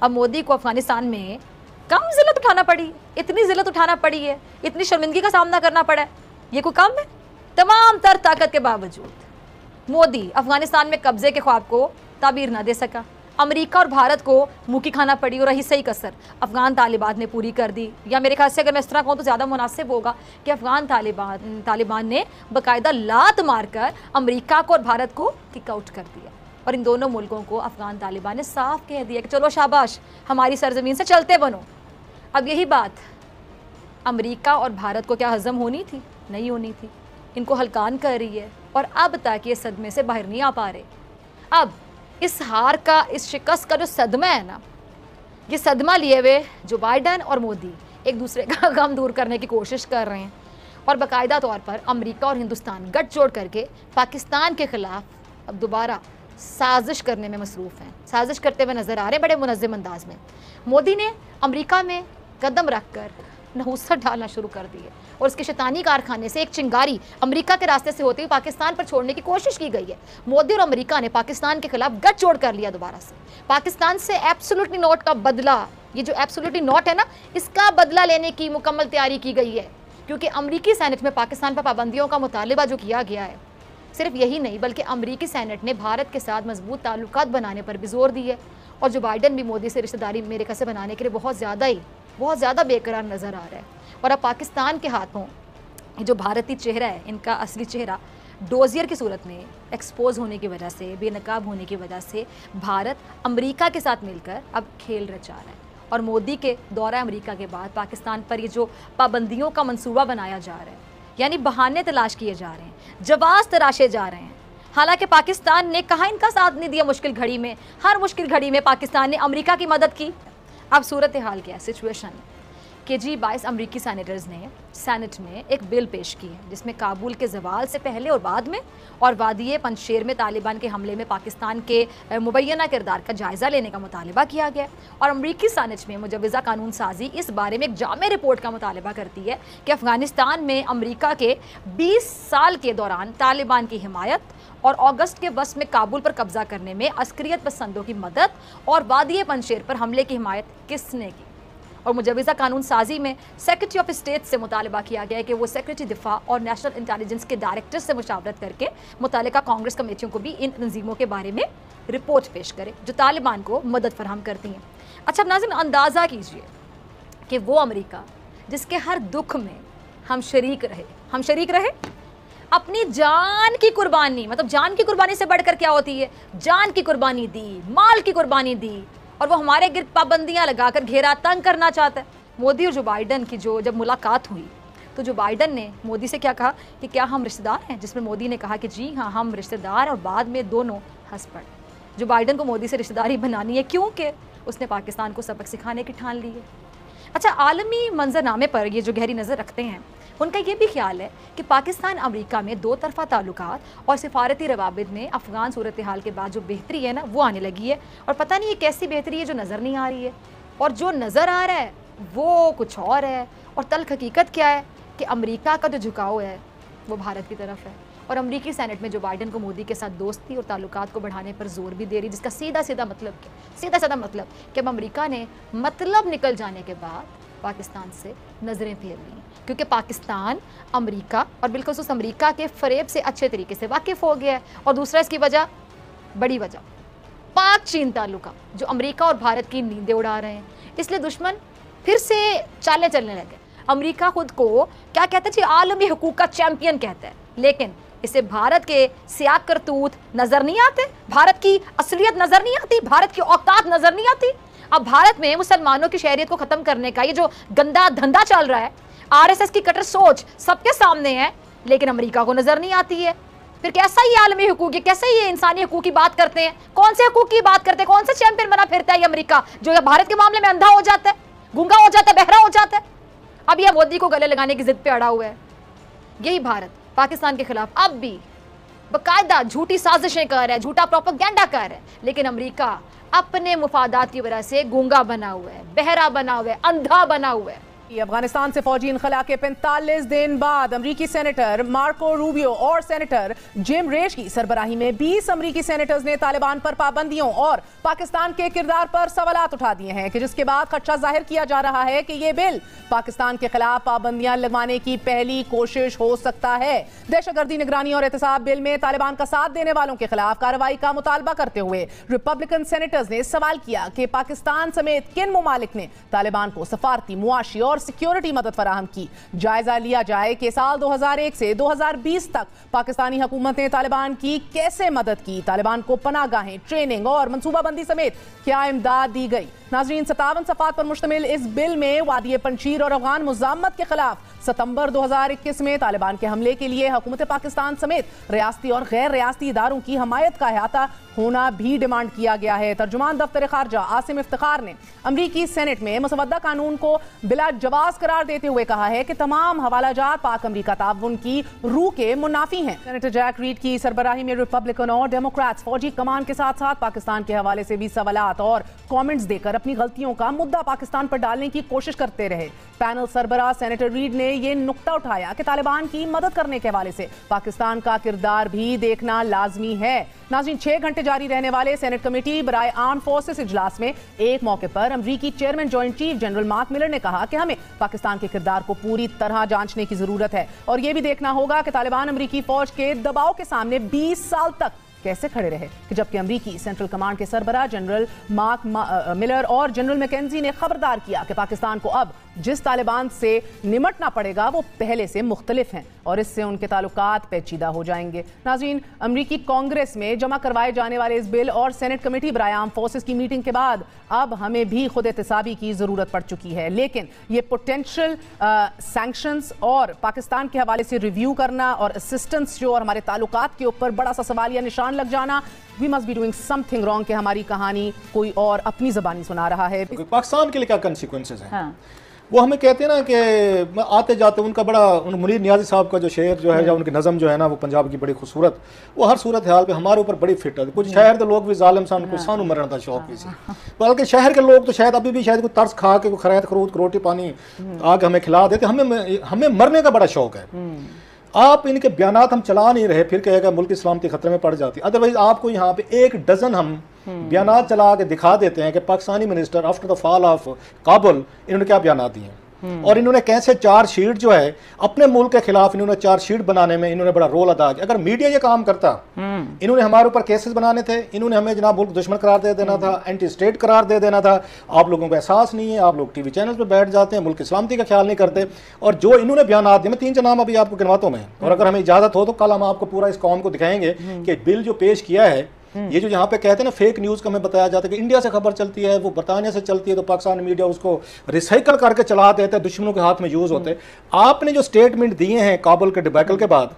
अब मोदी को अफगानिस्तान में कम जिल्लत उठाना पड़ी, इतनी जिल्लत उठाना पड़ी है, इतनी शर्मिंदगी का सामना करना पड़ा है, ये कोई कम है? तमाम तर ताकत के बावजूद मोदी अफगानिस्तान में कब्जे के ख्वाब को ताबीर ना दे सका। अमेरिका और भारत को मुँह की खाना पड़ी और रही सही कसर अफगान तालिबान ने पूरी कर दी। या मेरे ख्याल से अगर मैं इस तरह कहूँ तो ज़्यादा मुनासिब होगा कि अफगान तालिबान ने बाकायदा लात मारकर अमेरिका को और भारत को किक आउट कर दिया। और इन दोनों मुल्कों को अफगान तालिबान ने साफ कह दिया कि चलो शाबाश, हमारी सरजमीन से चलते बनो। अब यही बात अमेरिका और भारत को क्या हजम होनी थी? नहीं होनी थी। इनको हलकान कर रही है और अब तक ये सदमे से बाहर नहीं आ पा रहे। अब इस हार का, इस शिकस्त का जो सदमा है ना, ये सदमा लिए हुए जो बाइडन और मोदी एक दूसरे का गम दूर करने की कोशिश कर रहे हैं और बाकायदा तौर पर अमेरिका और हिंदुस्तान गठजोड़ करके पाकिस्तान के ख़िलाफ़ अब दोबारा साजिश करने में मसरूफ़ हैं, साजिश करते हुए नज़र आ रहे हैं बड़े मुनज़्ज़म अंदाज में। मोदी ने अमेरिका में कदम रख कर नहुसत डालना शुरू कर दी है और उसके शैतानी कारखाने से एक चिंगारी अमेरिका के रास्ते से होती हुई पाकिस्तान पर छोड़ने की कोशिश की गई है। मोदी और अमेरिका ने पाकिस्तान के खिलाफ गठजोड़ कर लिया दोबारा से। पाकिस्तान से एब्सोल्युटली नोट का बदला, ये जो एब्सोल्युटली नोट है ना, इसका बदला लेने की मुकम्मल तैयारी की गई है, क्योंकि अमरीकी सेनेट में पाकिस्तान पर पाबंदियों का मुतालिबा जो किया गया है, सिर्फ यही नहीं बल्कि अमरीकी सेनेट ने भारत के साथ मजबूत ताल्लुकात बनाने पर भी जोर दी है। और जो बाइडन भी मोदी से रिश्तेदारी मेरे ख्याल से बनाने के लिए बहुत ज़्यादा बेकरार नज़र आ रहा है। और अब पाकिस्तान के हाथों जो भारतीय चेहरा है, इनका असली चेहरा डोजियर की सूरत में एक्सपोज होने की वजह से, बेनकाब होने की वजह से भारत अमेरिका के साथ मिलकर अब खेल रचा रहा है। और मोदी के दौरा अमेरिका के बाद पाकिस्तान पर ये जो पाबंदियों का मंसूबा बनाया जा रहा है, यानी बहाने तलाश किए जा रहे हैं, जवाब तराशे जा रहे हैं। हालांकि पाकिस्तान ने कहाँ इनका साथ नहीं दिया मुश्किल घड़ी में। हर मुश्किल घड़ी में पाकिस्तान ने अमेरिका की मदद की। अब सूरत हाल क्या है, सिचुएशन कि जी 22 अमरीकी सैनेटर्स ने सेनेट में एक बिल पेश की है जिसमें काबुल के जवाल से पहले और बाद में और वादिये पंजशेर में तालिबान के हमले में पाकिस्तान के मुबैना किरदार का जायज़ा लेने का मुतालबा किया गया। और अमरीकी सेनेट में मुजवज़ा कानून साजी इस बारे में एक जामे रिपोर्ट का मुतालबा करती है कि अफ़गानिस्तान में अमरीका के 20 साल के दौरान तालिबान की हिमायत और अगस्त के वस्त में काबुल पर कब्जा करने में अस्करियत पसंदों की मदद और वादिये पंजशेर पर हमले की हिमायत किसने की। और मुजवज़ा कानून साजी में सेक्रेटरी ऑफ स्टेट से मुतालबा किया गया है कि वो सेक्रेटरी दिफा और नेशनल इंटेलिजेंस के डायरेक्टर से मुशावरत करके मुतालिका कांग्रेस कमेटियों को भी इन तंजीमों के बारे में रिपोर्ट पेश करे जो तालिबान को मदद फराहम करती हैं। अच्छा नाज़रीन, अंदाज़ा कीजिए कि वो अमेरिका जिसके हर दुख में हम शरीक रहे, अपनी जान की कुर्बानी, मतलब जान की कुर्बानी से बढ़कर क्या होती है, जान की कुर्बानी दी, माल की कुर्बानी दी, और वो हमारे गिर्द पाबंदियां लगाकर घेरा तंग करना चाहता है। मोदी और जो बाइडन की जब मुलाकात हुई तो जो बाइडन ने मोदी से क्या कहा कि क्या हम रिश्तेदार हैं, जिसमें मोदी ने कहा कि जी हाँ हम रिश्तेदार, और बाद में दोनों हंस पड़े। जो बाइडन को मोदी से रिश्तेदारी बनानी है क्योंकि उसने पाकिस्तान को सबक सिखाने की ठान ली है। अच्छा, आलमी मंजरनामे पर ये जो गहरी नज़र रखते हैं उनका ये भी ख्याल है कि पाकिस्तान अमेरिका में दो तरफा ताल्लुकात और सिफारती रवाबित में अफ़गान सूरत हाल के बाद जो बेहतरी है ना वो आने लगी है। और पता नहीं ये कैसी बेहतरी है जो नज़र नहीं आ रही है, और जो नज़र आ रहा है वो कुछ और है। और तल्ख हकीकत क्या है कि अमेरिका का जो झुकाव है वो भारत की तरफ है। और अमरीकी सेनेट में जो बाइडन को मोदी के साथ दोस्ती और ताल्लुकात को बढ़ाने पर जोर भी दे रही, जिसका सीधा मतलब कि अब अमेरिका ने मतलब निकल जाने के बाद पाकिस्तान से नज़रें फेर ली, क्योंकि पाकिस्तान अमेरिका और बिलखुसूस अमेरिका के फ़रेब से अच्छे तरीके से वाकिफ़ हो गया है। और दूसरा इसकी वजह, बड़ी वजह, पाक चीन ताल्लुका जो अमेरिका और भारत की नींदें उड़ा रहे हैं, इसलिए दुश्मन फिर से चालें चलने लगे। अमेरिका खुद को क्या कहता है जी, आलमी हुकूक का चैंपियन कहता है, लेकिन इसे भारत के सियाक करतूत नज़र नहीं आते, भारत की असलियत नज़र नहीं आती, भारत की औकात नज़र नहीं आती। अब भारत में मुसलमानों की शहरियत को ख़त्म करने का ये जो गंदा धंधा चल रहा है, आरएसएस की कट्टर सोच सबके सामने है, लेकिन अमेरिका को नज़र नहीं आती है। फिर कैसा ये आलमी हुकूक है, कैसे ये इंसानी हुकूक की बात करते हैं, कौन से हुकूक की बात करते हैं, कौन सा चैंपियन बना फिरता है ये अमेरिका जो भारत के मामले में अंधा हो जाता है, गूंगा हो जाता है, बहरा हो जाता है। अब यह मोदी को गले लगाने की जिद पे अड़ा हुआ है। यही भारत पाकिस्तान के खिलाफ अब भी बाकायदा झूठी साजिशें कर रहा है, झूठा प्रोपेगेंडा कर रहा है, लेकिन अमेरिका अपने मुफादात की वजह से गूंगा बना हुआ है, बहरा बना हुआ है, अंधा बना हुआ है। अफगानिस्तान से फौजी इनखला के 45 दिन बाद अमरीकी सेनेटर मार्को रूबियो और सेनेटर जिम रेश की सरबराही में 20 अमरीकी सेनेटर्स ने तालिबान पर पाबंदियों और पाकिस्तान के किरदार पर सवालात उठा दिए हैं, कि जिसके बाद खदशा जाहिर किया जा रहा है कि यह बिल पाकिस्तान के खिलाफ पाबंदियां लगवाने की पहली कोशिश हो सकता है। दहशतगर्दी निगरानी और एहतसाब बिल में तालिबान का साथ देने वालों के खिलाफ कार्रवाई का मुतालबा करते हुए रिपब्लिकन सेनेटर्स ने सवाल किया कि पाकिस्तान समेत किन ममालिक ने तालिबान को सफारती, मुआशी और सिक्योरिटी मदद फराहम की। जायजा लिया जाए कि साल 2001 से 2020 तक पाकिस्तानी हुकूमत ने तालिबान की कैसे मदद की, तालिबान को पनाहगाहें, ट्रेनिंग और मनसूबाबंदी समेत क्या इमदाद दी गई। नाजरीन, 57 सफ़ात पर मुश्तमिल इस बिल में वादी पंशीर और अफगान मुज़ामत के खिलाफ सितंबर 2021 में तालिबान के हमले के लिए हुकूमत पाकिस्तान समेत रियासती और गैर रियासती इदारों की हमायत का अहाता होना भी डिमांड किया गया है। तर्जुमान दफ्तर खारजा आसिम इफ्तिखार ने अमरीकी सेनेट में मसवदा कानून को बिला जवाज करार देते हुए कहा है कि तमाम हवालाजात पाक अमरीका ताउन की रूह के मुनाफी हैं। सेनेटर जैक रीड की सरबराही में रिपब्लिकन और डेमोक्रेट्स फौजी कमान के साथ साथ पाकिस्तान के हवाले से भी सवालात और कॉमेंट्स देकर अपनी गलतियों का मुद्दा पाकिस्तान पर डालने की कोशिश करते रहे। पैनल सरबराह सेनेटर रीड ने यह नुक्ता उठाया कि तालिबान की मदद करने के हवाले से पाकिस्तान का किरदार भी देखना लाजमी है। नाज़रीन, 6 घंटे जारी रहने वाले सेनेट कमेटी बराए आर्म फोर्सेस इजलास में एक मौके पर अमरीकी chairman joint chief general mark Miller ने कहा कि हमें पाकिस्तान के किरदार को पूरी तरह जांचने की जरूरत है और यह भी देखना होगा कि तालिबान अमरीकी फौज के दबाव के सामने 20 साल तक कैसे खड़े रहे, कि जबकि अमरीकी सेंट्रल कमांड के सरबराह जनरल मार्क मिलर और जनरल मैकेंजी ने खबरदार किया कि पाकिस्तान को अब जिस तालिबान से निमटना पड़ेगा वो पहले से मुख्तलिफ हैं और इससे उनके ताल्लुकात पेचीदा हो जाएंगे। नाज़रीन, अमरीकी कांग्रेस में जमा करवाए जाने वाले इस बिल और सेनेट कमेटी बराए आर्म फोर्सेस की मीटिंग के बाद अब हमें भी खुद एहतसाबी की ज़रूरत पड़ चुकी है। लेकिन ये पोटेंशियल सैंक्शंस और पाकिस्तान के हवाले से रिव्यू करना और असिस्टेंस जो और हमारे ताल्लुकात के ऊपर बड़ा सा सवाल या निशान लग जाना, we must be doing something wrong कि हमारी कहानी कोई और अपनी ज़बानी सुना रहा है। पाकिस्तान के लिए क्या कंसिक्वेंसेस हैं? हाँ। वो हमें कहते हैं ना कि आते जाते उनका बड़ा मुनीर नियाज़ी साहब का जो शेर जो है या उनकी नज़म जो है ना वो पंजाब की बड़ी खूबसूरत, वो हर सूरत हाल पे हमारे ऊपर बड़ी फिट है। कुछ शहर के लोग भी जालिम सान को सानू मरना था शौक भी सी, बल्कि शहर के लोग तो शायद अभी भी शायद कोई तर्स खा के कोई खैरत खरूद रोटी पानी आके हमें खिला देते। हमें मरने का बड़ा शौक है। आप इनके बयानात हम चला नहीं रहे, फिर कहेगा मुल्क की सलामती खतरे में पड़ जाती। अदरवाइज आपको यहाँ पे 1 डजन हम बयानात चला के दिखा देते हैं कि Pakistani minister after the fall of Kabul इन्होंने क्या बयानात दिए और इन्होंने कैसे चार्जशीट जो है अपने मुल्क के खिलाफ इन्होंने चार्जशीट बनाने में इन्होंने बड़ा रोल अदा किया। अगर मीडिया ये काम करता, इन्होंने हमारे ऊपर केसेस बनाने थे, इन्होंने हमें जनाब मुल्क दुश्मन करार दे देना था, एंटी स्टेट करार दे देना था। आप लोगों को एहसास नहीं है, आप लोग टीवी चैनल पर बैठ जाते हैं, मुल्क की सलामती का ख्याल नहीं करते। और जो इन्होंने बयान दिए, मैं 3 नाम अभी आपको गिनवाता हूं मैं, और अगर हमें इजाजत हो तो कल हम आपको पूरा इस कौम को दिखाएंगे कि बिल जो पेश किया है, ये जो यहाँ पे कहते हैं ना फेक न्यूज़ का हमें बताया जाता है कि इंडिया से खबर चलती है, वो बरतानिया से चलती है, तो पाकिस्तान मीडिया उसको रिसाइकल करके चला देता है, दुश्मनों के हाथ में यूज़ होते हैं। आपने जो स्टेटमेंट दिए हैं काबुल के डिबैकल के बाद,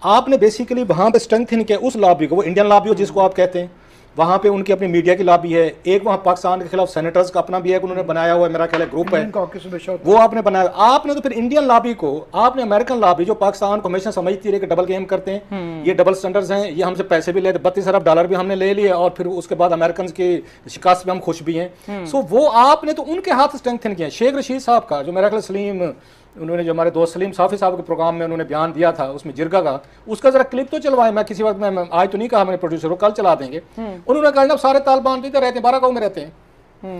आपने बेसिकली वहाँ पे स्ट्रेंथन किया उस लॉबी को, वो इंडियन लॉबी हो जिसको आप कहते हैं, वहाँ पे उनकी अपनी मीडिया की लॉबी है। एक वहाँ पाकिस्तान के खिलाफ सेनेटर्स का अपना भी है, उन्होंने बनाया हुआ है, मेरा ख्याल है ग्रुप है, वो आपने बनाया। आपने तो फिर इंडियन लॉबी को, आपने अमेरिकन लॉबी जो पाकिस्तान को हमेशा समझती रही कि डबल गेम करते हैं, ये डबल स्टैंडर्ड्स हैं, ये हमसे पैसे भी लेते, $32 अरब भी हमने ले लिए और फिर उसके बाद अमेरिकन की शिकस्त में हम खुश भी हैं। सो वो आपने तो उनके हाथ स्ट्रेंथन किया। शेख रशीद साहब का जो मेरा ख्याल सलीम, उन्होंने जो हमारे दोस्त सलीम साफी साहब के प्रोग्राम में उन्होंने बयान दिया था उसमें जिरगा का, उसका जरा क्लिप तो चलवाए। मैं किसी वक्त में आज तो नहीं कहा मैंने प्रोड्यूसर को, कल चला देंगे। उन्होंने कहा सारे तालिबान इधर रहते हैं, 12 गाँव में रहते हैं।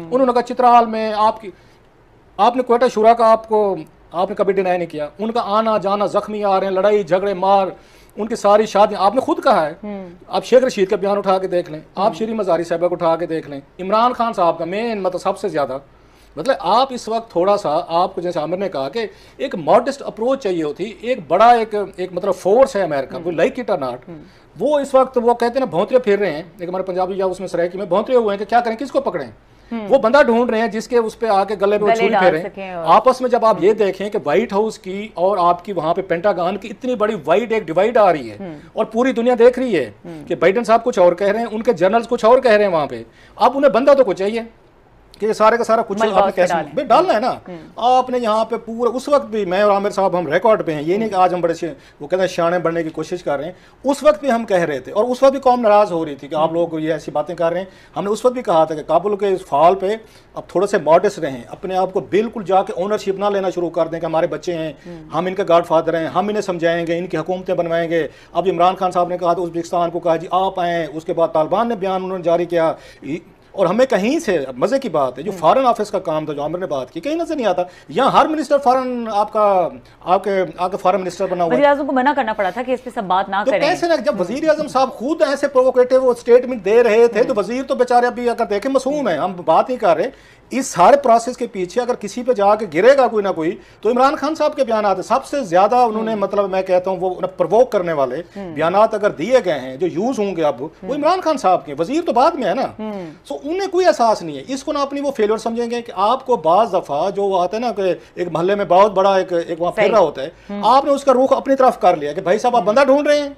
उन्होंने कहा चित्राल में आपने क्वेटा शुरा का आपने कभी डिनाई नहीं किया। उनका आना जाना, जख्मी आ रहे हैं, लड़ाई झगड़े मार, उनकी सारी शादी आपने खुद कहा है। आप शेख रशीद का बयान उठा के देख लें, आप श्री मजारी साहब को उठा के देख लें, इमरान खान साहब का मेन मतलब सबसे ज़्यादा, मतलब आप इस वक्त थोड़ा सा आपको जैसे आमिर ने कहा कि एक मॉडेस्ट अप्रोच चाहिए होती। एक बड़ा एक मतलब फोर्स है अमेरिका, वो लाइक इट और नॉट, वो इस वक्त वो कहते हैं ना भौंतरे फिर रहे हैं। एक हमारे पंजाबी या उसमें सरायकी में भौंतरे हुए हैं कि क्या करें, किसको पकड़ें। वो बंदा ढूंढ रहे हैं जिसके उस पे आके गले में छुरी फेरें। आपस में जब आप ये देखें कि व्हाइट हाउस की और आपकी वहां पे पेंटागन की इतनी बड़ी वाइड एक डिवाइड आ रही है और पूरी दुनिया देख रही है कि बाइडेन साहब कुछ और कह रहे हैं, उनके जर्नल्स कुछ और कह रहे हैं वहां पे। अब उन्हें बंदा तो कुछ चाहिए कि ये सारे का सारा कुछ आपने कैसे डालना है ना। आपने यहाँ पे पूरा उस वक्त भी मैं और आमिर साहब हम रिकॉर्ड पे हैं, ये नहीं कि आज हम बड़े वो कहते हैं शाने बनने की कोशिश कर रहे हैं, उस वक्त भी हम कह रहे थे और उस वक्त भी कौम नाराज हो रही थी कि आप लोग ये ऐसी बातें कर रहे हैं। हमने उस वक्त भी कहा था कि काबुल के इस फाल पे अब थोड़े से मॉडेस्ट रहें, अपने आप को बिल्कुल जाके ओनरशिप ना लेना शुरू कर दें कि हमारे बच्चे हैं, हम इनके गॉड फादर हैं, हम इन्हें समझाएंगे, इनकी हुकूमतें बनवाएंगे। अब इमरान खान साहब ने कहा था उज़्बेकिस्तान को, कहा जी आप आएँ, उसके बाद तालिबान ने बयान उन्होंने जारी किया। और हमें कहीं से मजे की बात है जो फॉरेन ऑफिस का काम था जो आमिर ने बात की, कहीं नजर नहीं आता। यहाँ हर मिनिस्टर फॉरेन आपके फॉरेन मिनिस्टर बना हुआ है। वज़ीर-ए-आज़म को मना करना पड़ा था कि इस पे सब बात ना करें। कैसे ना, जब वज़ीर-ए-आज़म साहब खुद ऐसे प्रोवोकेटिव स्टेटमेंट दे रहे थे तो वजीर तो बेचारे अभी अगर देखें मासूम है, हम बात नहीं कर रहे। इस सारे प्रोसेस के पीछे अगर किसी पे जाके गिरेगा कोई ना कोई तो इमरान खान साहब के बयान आते सबसे ज्यादा उन्होंने मतलब मैं कहता हूँ वो प्रवोक करने वाले बयान अगर दिए गए हैं जो यूज होंगे अब वो इमरान खान साहब के, वजीर तो बाद में है ना। सो उन्हें कोई एहसास नहीं है, इसको ना अपनी वो फेलियर समझेंगे कि आपको बाज दफा जो आता है ना कि एक मोहल्ले में बहुत बड़ा एक वहाँ फिर रहा होता है, आपने उसका रुख अपनी तरफ कर लिया कि भाई साहब आप बंदा ढूंढ रहे हैं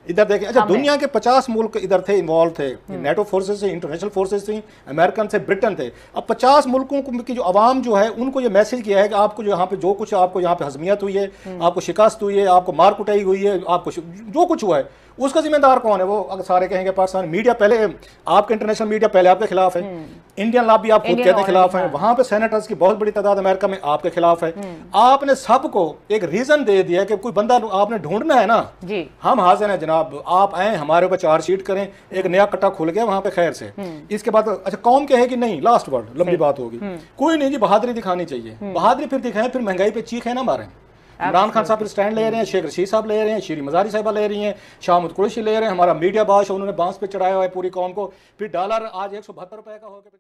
इधर देखें। अच्छा दुनिया के 50 मुल्क इधर थे, इन्वॉल्व थे, नेटो फोर्सेस से, इंटरनेशनल फोर्सेस थी, अमेरिकन से, ब्रिटेन थे। अब 50 मुल्कों की जो आवाम जो है उनको ये मैसेज किया है कि आपको जो यहाँ पे जो कुछ आपको यहाँ पे हजमियत हुई है, आपको शिकस्त हुई है, आपको मार कुटाई हुई है, आपको जो कुछ हुआ है उसका जिम्मेदार कौन है? वो अगर सारे कहेंगे पाकिस्तान मीडिया पहले आपके, इंटरनेशनल मीडिया पहले आपके खिलाफ है, इंडियन लॉबी आप खुद कहते हैं खिलाफ है, वहां पे सेनेटर्स की बहुत बड़ी तादाद अमेरिका में आपके खिलाफ है। आपने सबको एक रीजन दे दिया कि कोई बंदा आपने ढूंढना है ना जी, हम हाजिर हैं जनाब, आप आए हमारे ऊपर चार्जशीट करें, एक नया कट्टा खुल गया वहां पे खैर से। इसके बाद अच्छा कौम कहेगी नहीं, लास्ट वर्ड लंबी बात होगी, कोई नहीं जी बहादुरी दिखानी चाहिए, बहादुरी फिर दिखाएं, फिर महंगाई पे चीखें ना मारें। इमरान खान साहब स्टैंड ले रहे हैं, शेख रशीद साहब ले रहे हैं, शीरी मजारी साहबा ले रही हैं, शाहमुद कुरैशी ले रहे हैं, हमारा मीडिया बादशाह उन्होंने बांस पे चढ़ाया हुआ है पूरी कौम को, फिर डॉलर आज 172 रुपए का हो गया।